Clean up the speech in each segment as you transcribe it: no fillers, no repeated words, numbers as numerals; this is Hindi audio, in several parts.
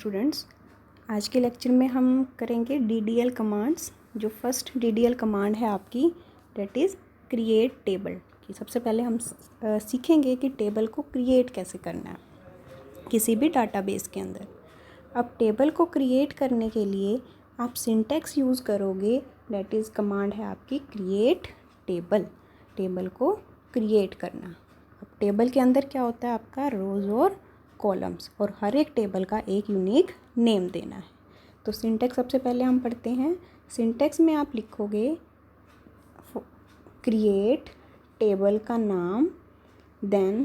स्टूडेंट्स, आज के लेक्चर में हम करेंगे DDL कमांड्स। जो फर्स्ट DDL कमांड है आपकी, डेट इज़ क्रिएट टेबल की। सबसे पहले हम सीखेंगे कि टेबल को क्रिएट कैसे करना है किसी भी डाटाबेस के अंदर। अब टेबल को क्रिएट करने के लिए आप सिंटैक्स यूज़ करोगे, डेट इज़ कमांड है आपकी क्रिएट टेबल। टेबल को क्रिएट करना। अब टेबल के अंदर क्या होता है आपका, रोज़ और कॉलम्स, और हर एक टेबल का एक यूनिक नेम देना है। तो सिंटैक्स सबसे पहले हम पढ़ते हैं। सिंटैक्स में आप लिखोगे क्रिएट टेबल का नाम, देन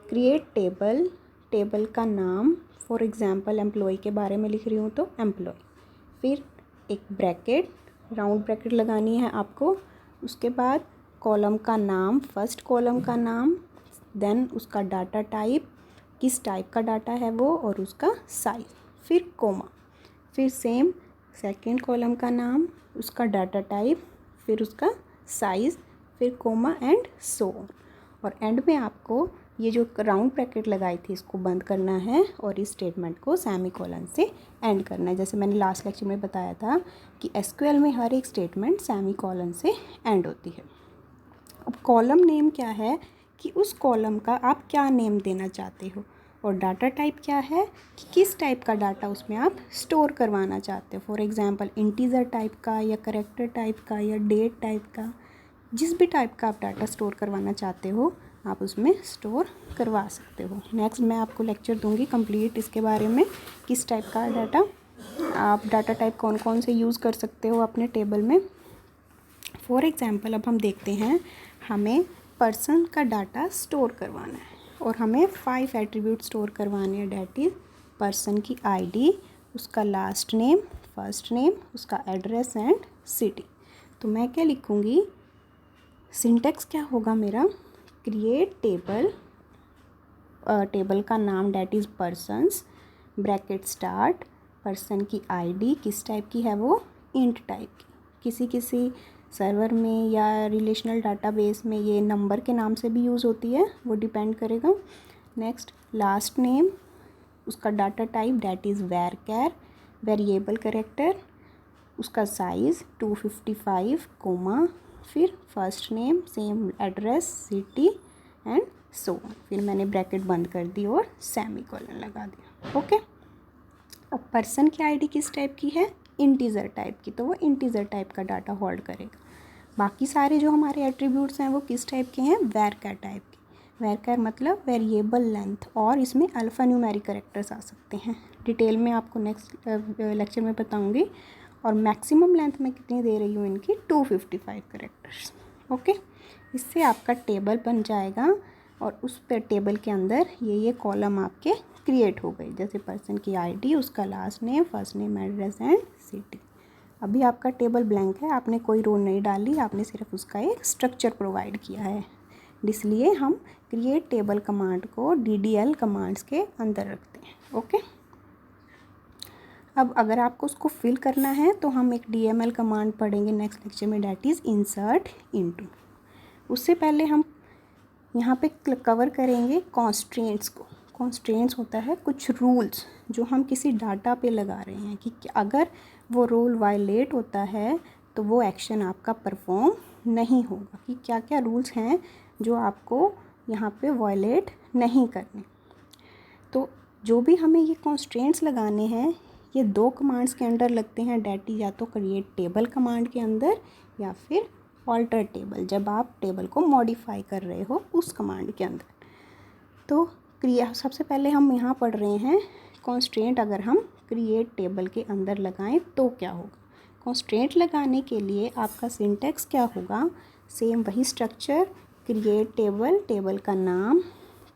क्रिएट टेबल, टेबल का नाम, फॉर एग्जांपल एम्प्लॉय के बारे में लिख रही हूँ तो एम्प्लॉय, फिर एक ब्रैकेट, राउंड ब्रैकेट लगानी है आपको। उसके बाद कॉलम का नाम, फर्स्ट कॉलम का नाम, देन उसका डाटा टाइप, किस टाइप का डाटा है वो, और उसका साइज, फिर कोमा, फिर सेम सेकंड कॉलम का नाम, उसका डाटा टाइप, फिर उसका साइज़, फिर कोमा एंड सो ऑन। और एंड में आपको ये जो राउंड ब्रैकेट लगाई थी इसको बंद करना है और इस स्टेटमेंट को सेमीकोलन से एंड करना है। जैसे मैंने लास्ट लेक्चर में बताया था कि एसक्यूएल में हर एक स्टेटमेंट सेमीकोलन से एंड होती है। अब कॉलम नेम क्या है कि उस कॉलम का आप क्या नेम देना चाहते हो, और डाटा टाइप क्या है कि किस टाइप का डाटा उसमें आप स्टोर करवाना चाहते हो। फॉर एग्जांपल इंटीजर टाइप का या करैक्टर टाइप का या डेट टाइप का, जिस भी टाइप का आप डाटा स्टोर करवाना चाहते हो आप उसमें स्टोर करवा सकते हो। नेक्स्ट मैं आपको लेक्चर दूंगी कंप्लीट इसके बारे में, किस टाइप का डाटा, आप डाटा टाइप कौन कौन से यूज़ कर सकते हो अपने टेबल में। फॉर एग्जांपल अब हम देखते हैं, हमें पर्सन का डाटा स्टोर करवाना है और हमें 5 एट्रीब्यूट स्टोर करवाने हैं, डेट इज़ पर्सन की आईडी, उसका लास्ट नेम, फर्स्ट नेम, उसका एड्रेस एंड सिटी। तो मैं क्या लिखूँगी, सिंटैक्स क्या होगा मेरा, क्रिएट टेबल, टेबल का नाम that is persons, bracket start, person की आईडी किस टाइप की है वो, इंट टाइप की, किसी किसी सर्वर में या रिलेशनल डाटाबेस में ये नंबर के नाम से भी यूज़ होती है, वो डिपेंड करेगा। नेक्स्ट लास्ट नेम, उसका data type date is varchar, variable character, उसका साइज़ 255 कोमा, फिर first name, same address, city and so on. फिर मैंने ब्रैकेट बंद कर दी और सेमीकोलन लगा दिया। ओके। अब पर्सन की आईडी किस टाइप की है, इंटीजर टाइप की, तो वो इंटीजर टाइप का डाटा होल्ड करेगा। बाकी सारे जो हमारे एट्रीब्यूट्स हैं वो किस टाइप के हैं, वैरचर टाइप के। वैरचर मतलब वेरिएबल लेंथ, और इसमें अल्फ़ा न्यूमेरिक कैरेक्टर्स आ सकते हैं। डिटेल में आपको नेक्स्ट लेक्चर में बताऊंगी। और मैक्सिमम लेंथ में कितनी दे रही हूँ इनकी, 255 कैरेक्टर्स। ओके, इससे आपका टेबल बन जाएगा और उस टेबल के अंदर ये कॉलम आपके क्रिएट हो गई, जैसे पर्सन की आईडी, उसका last name, first name, address and city. अभी आपका टेबल ब्लैंक है, आपने कोई रो नहीं डाली, आपने सिर्फ उसका एक स्ट्रक्चर प्रोवाइड किया है। इसलिए हम क्रिएट टेबल कमांड को DDL कमांड्स के अंदर रखते हैं। ओके। अब अगर आपको उसको फिल करना है तो हम एक DML कमांड पढ़ेंगे नेक्स्ट लेक्चर में, डेट इज़ इंसर्ट इनटू। उससे पहले हम यहाँ पे कवर करेंगे कॉन्स्ट्रेंट्स को। कॉन्स्ट्रेंट्स होता है कुछ रूल्स जो हम किसी डाटा पे लगा रहे हैं कि अगर वो रूल वायलेट होता है तो वो एक्शन आपका परफॉर्म नहीं होगा, कि क्या क्या रूल्स हैं जो आपको यहाँ पे वायलेट नहीं करने। तो जो भी हमें ये कॉन्स्ट्रेंट्स लगाने हैं ये 2 कमांड्स के अंडर लगते हैं, डेट इज़ या तो क्रिएट टेबल कमांड के अंदर या फिर ऑल्टर टेबल, जब आप टेबल को मॉडिफाई कर रहे हो उस कमांड के अंदर। तो सबसे पहले हम यहाँ पढ़ रहे हैं कॉन्स्ट्रेंट अगर हम क्रिएट टेबल के अंदर लगाएं तो क्या होगा। कॉन्स्ट्रेंट लगाने के लिए आपका सिंटैक्स क्या होगा, सेम वही स्ट्रक्चर, क्रिएट टेबल, टेबल का नाम,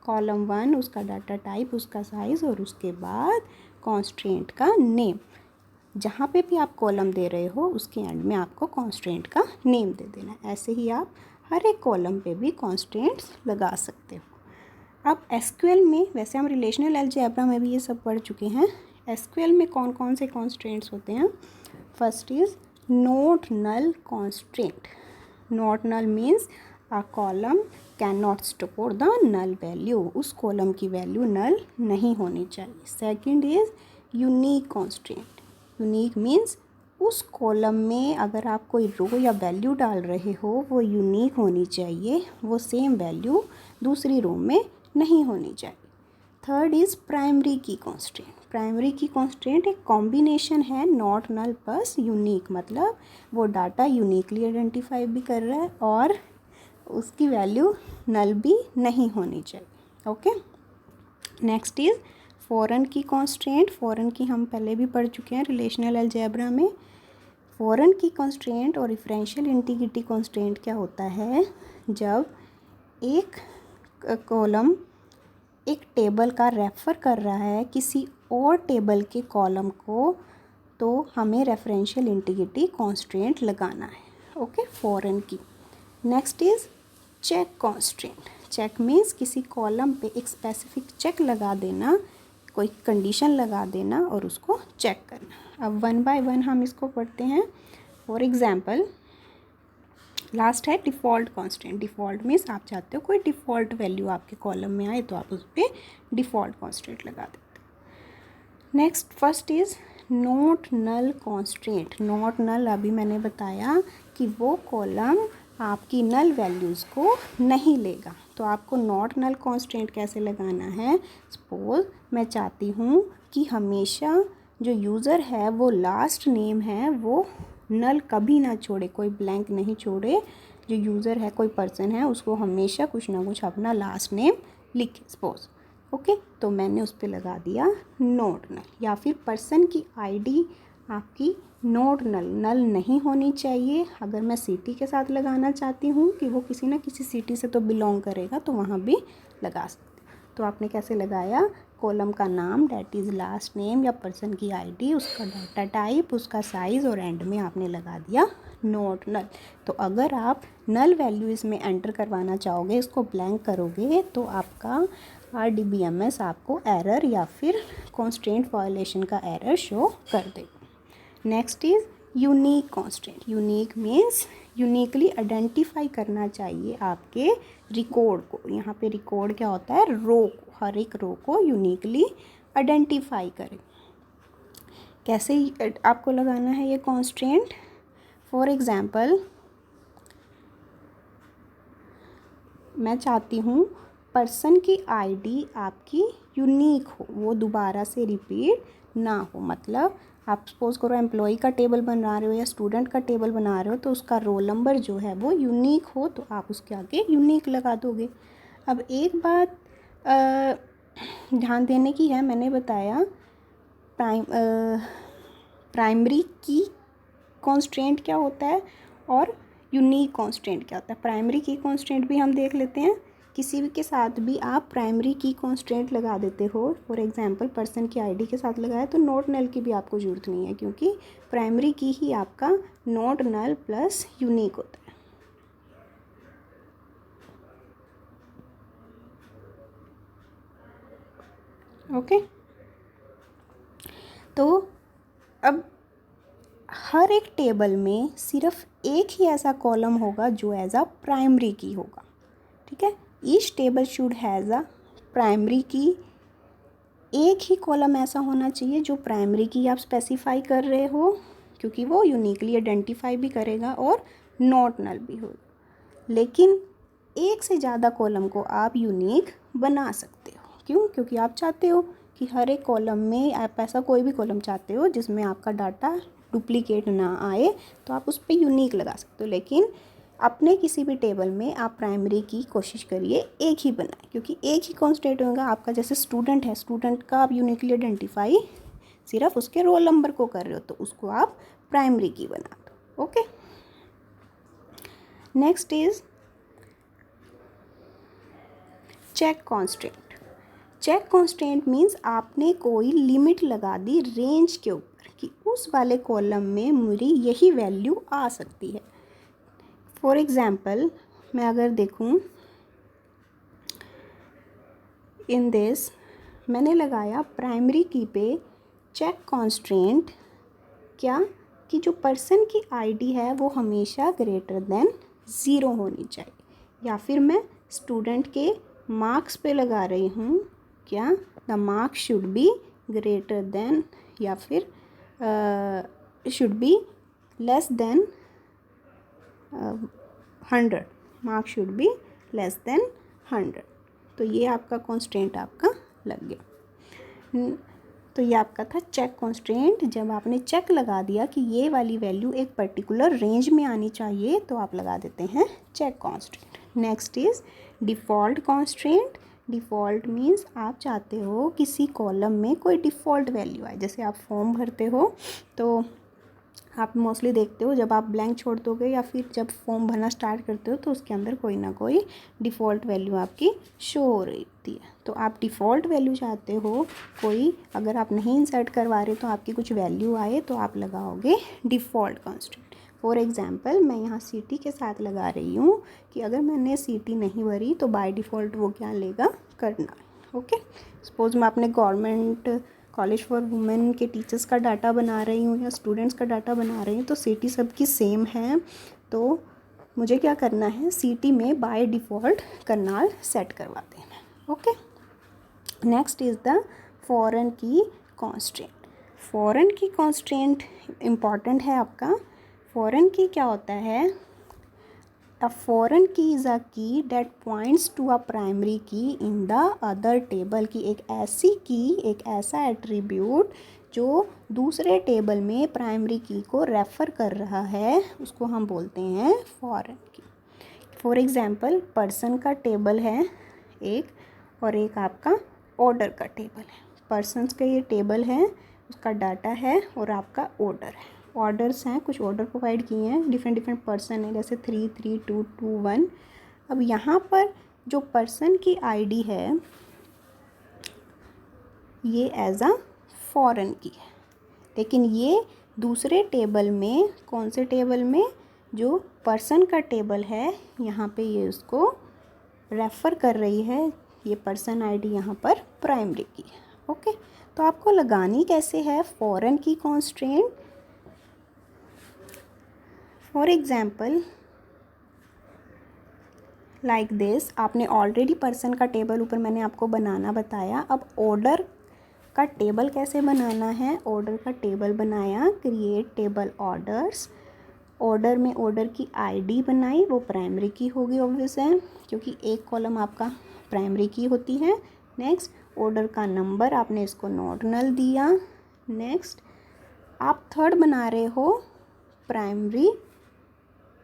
कॉलम 1 उसका डाटा टाइप, उसका साइज़, और उसके बाद कॉन्स्ट्रेंट का नेम। जहाँ पे भी आप कॉलम दे रहे हो उसके एंड में आपको कॉन्स्ट्रेंट का नेम दे देना है। ऐसे ही आप हर एक कॉलम पे भी कॉन्स्ट्रेंट्स लगा सकते हो। अब एसक्यूएल में, वैसे हम रिलेशनल अलजेब्रा में भी ये सब पढ़ चुके हैं, एसक्यूएल में कौन कौन से कॉन्स्ट्रेंट्स होते हैं। First is not null constraint. Not null means a column can not store the null value, उस कॉलम की वैल्यू नल नहीं होनी चाहिए। Second is unique constraint. Unique means उस कॉलम में अगर आप कोई रो या वैल्यू डाल रहे हो वो यूनिक होनी चाहिए, वो सेम वैल्यू दूसरी रो में नहीं होनी चाहिए। थर्ड इज़ प्राइमरी की कॉन्स्ट्रेंट। प्राइमरी की कॉन्स्ट्रेंट एक कॉम्बिनेशन है नॉट नल प्लस यूनिक, मतलब वो डाटा यूनिकली आइडेंटिफाई भी कर रहा है और उसकी वैल्यू नल भी नहीं होनी चाहिए। ओके, नेक्स्ट इज़ फॉरेन की कॉन्स्ट्रेंट। फॉरेन की हम पहले भी पढ़ चुके हैं रिलेशनल अलजेब्रा में। फॉरेन की कॉन्स्ट्रेंट और डिफरेंशियल इंटीग्रिटी कॉन्स्ट्रेंट क्या होता है, जब एक कॉलम एक टेबल का रेफ़र कर रहा है किसी और टेबल के कॉलम को, तो हमें रेफरेंशियल इंटीग्रिटी कॉन्स्ट्रेंट लगाना है। Okay, foreign key. Next is check constraint. Check means किसी कॉलम पे एक स्पेसिफिक चेक लगा देना, कोई कंडीशन लगा देना और उसको चेक करना। अब वन बाय वन हम इसको पढ़ते हैं। फॉर एग्जांपल लास्ट है डिफ़ॉल्ट कॉन्स्टेंट। डिफ़ॉल्ट मीन्स आप चाहते हो कोई डिफ़ॉल्ट वैल्यू आपके कॉलम में आए तो आप उस पर डिफ़ॉल्ट कॉन्स्टेंट लगा देते हो। Next first is not null constant. Not null अभी मैंने बताया कि वो कॉलम आपकी नल वैल्यूज़ को नहीं लेगा, तो आपको नॉट नल कॉन्स्टेंट कैसे लगाना है। सपोज मैं चाहती हूँ कि हमेशा जो यूज़र है वो लास्ट नेम है वो नल कभी ना छोड़े, कोई ब्लैंक नहीं छोड़े। जो यूज़र है कोई पर्सन है उसको हमेशा कुछ ना कुछ अपना लास्ट नेम लिखे सपोज। ओके, तो मैंने उस पर लगा दिया नॉट नल। या फिर पर्सन की आईडी आपकी नॉट नल, नल नहीं होनी चाहिए। अगर मैं सिटी के साथ लगाना चाहती हूँ कि वो किसी ना किसी सिटी से तो बिलोंग करेगा, तो वहाँ भी लगा सकते। तो आपने कैसे लगाया, कॉलम का नाम डैट इज़ लास्ट नेम या पर्सन की आईडी, उसका डाटा टाइप, उसका साइज़ और एंड में आपने लगा दिया नॉट नल। तो अगर आप नल वैल्यू इसमें एंटर करवाना चाहोगे, इसको ब्लैंक करोगे, तो आपका RDBMS आपको एरर या फिर कॉन्स्ट्रेंट वायलेशन का एरर शो कर देगा। Next is unique constraint. Unique means uniquely identify करना चाहिए आपके रिकॉर्ड को। यहाँ पे रिकॉर्ड क्या होता है, रो को, हर एक रो को यूनिकली आइडेंटिफाई करें। कैसे आपको लगाना है ये कॉन्स्ट्रेंट। फॉर एग्जांपल मैं चाहती हूँ पर्सन की आईडी आपकी यूनिक हो, वो दोबारा से रिपीट ना हो। मतलब आप सपोज करो एम्प्लॉय का टेबल बना रहे हो या स्टूडेंट का टेबल बना रहे हो, तो उसका रोल नंबर जो है वो यूनिक हो, तो आप उसके आगे यूनिक लगा दोगे। अब एक बात ध्यान देने की है, मैंने बताया प्राइमरी की कॉन्स्ट्रेंट क्या होता है और यूनिक कॉन्स्टेंट क्या होता है। प्राइमरी की कॉन्स्टेंट भी हम देख लेते हैं। किसी भी के साथ भी आप प्राइमरी की कॉन्स्टेंट लगा देते हो, फॉर एग्जांपल पर्सन की आईडी के साथ लगाया तो नॉट नल की भी आपको ज़रूरत नहीं है, क्योंकि प्राइमरी की ही आपका नॉट नल प्लस यूनिक होता है। ओके, तो अब हर एक टेबल में सिर्फ एक ही ऐसा कॉलम होगा जो एज अ प्राइमरी की होगा। ठीक है, each table should has a primary की। एक ही कॉलम ऐसा होना चाहिए जो प्राइमरी की आप स्पेसिफाई कर रहे हो, क्योंकि वो यूनिकली आइडेंटिफाई भी करेगा और नॉट नल भी होगा। लेकिन एक से ज़्यादा कॉलम को आप यूनिक बना सकते हो। क्यों? क्योंकि आप चाहते हो कि हर एक कॉलम में आप ऐसा कोई भी कॉलम चाहते हो जिसमें आपका डाटा डुप्लीकेट ना आए, तो आप उस पर यूनिक लगा सकते हो। लेकिन अपने किसी भी टेबल में आप प्राइमरी की कोशिश करिए एक ही बनाए, क्योंकि एक ही कॉन्स्टेंट होगा आपका। जैसे स्टूडेंट है, स्टूडेंट का आप यूनिकली आइडेंटिफाई सिर्फ उसके रोल नंबर को कर रहे हो, तो उसको आप प्राइमरी की बना दो। Okay, next is check constant. Check constant means आपने कोई लिमिट लगा दी रेंज के ऊपर कि उस वाले कॉलम में मेरी यही वैल्यू आ सकती है। फॉर एग्ज़ाम्पल मैं अगर देखूं इन दिस, मैंने लगाया प्राइमरी की पे चेक कॉन्स्टेंट क्या, कि जो पर्सन की आईडी है वो हमेशा ग्रेटर देन 0 होनी चाहिए। या फिर मैं स्टूडेंट के मार्क्स पे लगा रही हूँ क्या, the marks should be greater than या फिर should be less than 100, mark should be less than 100। तो ये आपका कॉन्स्ट्रेंट आपका लग गया। तो ये आपका था चेक कॉन्स्ट्रेंट। जब आपने चेक लगा दिया कि ये वाली वैल्यू एक पर्टिकुलर रेंज में आनी चाहिए तो आप लगा देते हैं check constraint. Next is default constraint. Default means आप चाहते हो किसी कॉलम में कोई डिफ़ॉल्ट वैल्यू आए। जैसे आप फॉर्म भरते हो तो आप मोस्टली देखते हो जब आप ब्लैंक छोड़ दोगे या फिर जब फॉर्म भरना स्टार्ट करते हो तो उसके अंदर कोई ना कोई डिफ़ॉल्ट वैल्यू आपकी शो हो रही होती है। तो आप डिफ़ॉल्ट वैल्यू चाहते हो कोई, अगर आप नहीं इंसर्ट करवा रहे तो आपकी कुछ वैल्यू आए तो आप लगाओगे डिफ़ॉल्ट कॉन्स्टेंट। फॉर एग्ज़ाम्पल मैं यहाँ सीटी के साथ लगा रही हूँ कि अगर मैंने सीटी नहीं भरी तो बाय डिफ़ॉल्ट वो क्या लेगा, करना। ओके, सपोज मैं अपने गवर्नमेंट कॉलेज फॉर वुमेन के टीचर्स का डाटा बना रही हूँ या स्टूडेंट्स का डाटा बना रही हूँ तो सीटी सबकी सेम है, तो मुझे क्या करना है, सीटी में बाय डिफ़ॉल्ट करनाल सेट करवा देना। Okay, next is the foreign की कॉन्स्ट्रेंट। फॉरेन की कॉन्स्ट्रेंट इम्पॉर्टेंट है आपका। फॉरेन की क्या होता है, A foreign key is a key that points to a primary key in the other table। की एक ऐसी की, एक ऐसा एट्रीब्यूट जो दूसरे टेबल में प्राइमरी की को रेफ़र कर रहा है, उसको हम बोलते हैं फॉरेन की। फॉर एग्ज़ाम्पल पर्सन का टेबल है एक और एक आपका ऑर्डर का टेबल है। पर्सन्स का ये टेबल है, उसका डाटा है और आपका ऑर्डर है। ऑर्डर्स हैं, कुछ ऑर्डर प्रोवाइड किए हैं, डिफरेंट पर्सन है, जैसे 3 3 2 2 1। अब यहाँ पर जो पर्सन की आईडी है ये एज अ फॉरेन की है, लेकिन ये दूसरे टेबल में, कौन से टेबल में, जो पर्सन का टेबल है यहाँ पे ये उसको रेफ़र कर रही है। ये पर्सन आईडी यहाँ पर प्राइमरी की है। ओके, तो आपको लगानी कैसे है फॉरेन की constraint. For example like this, आपने ऑलरेडी पर्सन का टेबल ऊपर मैंने आपको बनाना बताया। अब ऑर्डर का टेबल कैसे बनाना है, ऑर्डर का टेबल बनाया, क्रिएट टेबल ऑर्डर्स। ऑर्डर में ऑर्डर की आईडी बनाई, वो प्राइमरी की होगी ऑब्वियस है क्योंकि एक कॉलम आपका प्राइमरी की होती है। नेक्स्ट ऑर्डर का नंबर, आपने इसको नॉट नल दिया। नेक्स्ट आप थर्ड बना रहे हो प्राइमरी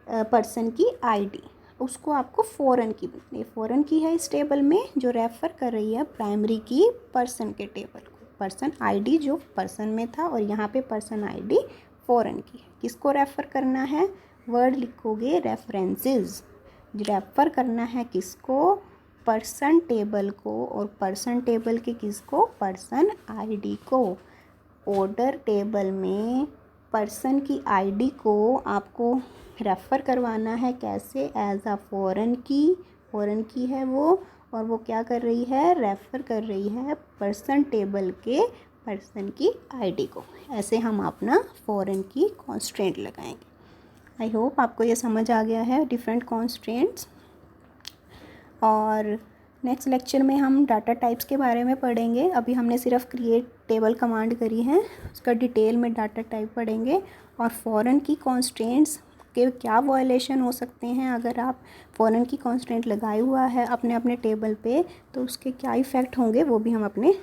पर्सन की आईडी, उसको आपको फॉरेन की बनानी है। फॉरेन की है इस टेबल में जो रेफ़र कर रही है प्राइमरी की पर्सन के टेबल को। पर्सन आईडी जो पर्सन में था और यहाँ पे पर्सन आईडी फॉरेन की है। किसको रेफ़र करना है, वर्ड लिखोगे रेफरेंसेस। रेफ़र करना है किसको, पर्सन टेबल को, और पर्सन टेबल के किसको, पर्सन आईडी को। ऑर्डर टेबल में पर्सन की आईडी को आपको रेफ़र करवाना है कैसे, एज अ फॉरेन की। फॉरेन की है वो, और वो क्या कर रही है, रेफ़र कर रही है पर्सन टेबल के पर्सन की आईडी को। ऐसे हम अपना फॉरेन की कॉन्स्ट्रेंट लगाएंगे। आई होप आपको ये समझ आ गया है डिफरेंट कॉन्स्ट्रेंट्स। और नेक्स्ट लेक्चर में हम डाटा टाइप्स के बारे में पढ़ेंगे। अभी हमने सिर्फ क्रिएट टेबल कमांड करी है, उसका डिटेल में डाटा टाइप पढ़ेंगे। और फॉरेन की कॉन्स्ट्रेंट्स के क्या वायलेशन हो सकते हैं, अगर आप फॉरेन की कॉन्स्ट्रेंट लगाए हुआ है अपने अपने टेबल पे तो उसके क्या इफ़ेक्ट होंगे वो भी हम अपने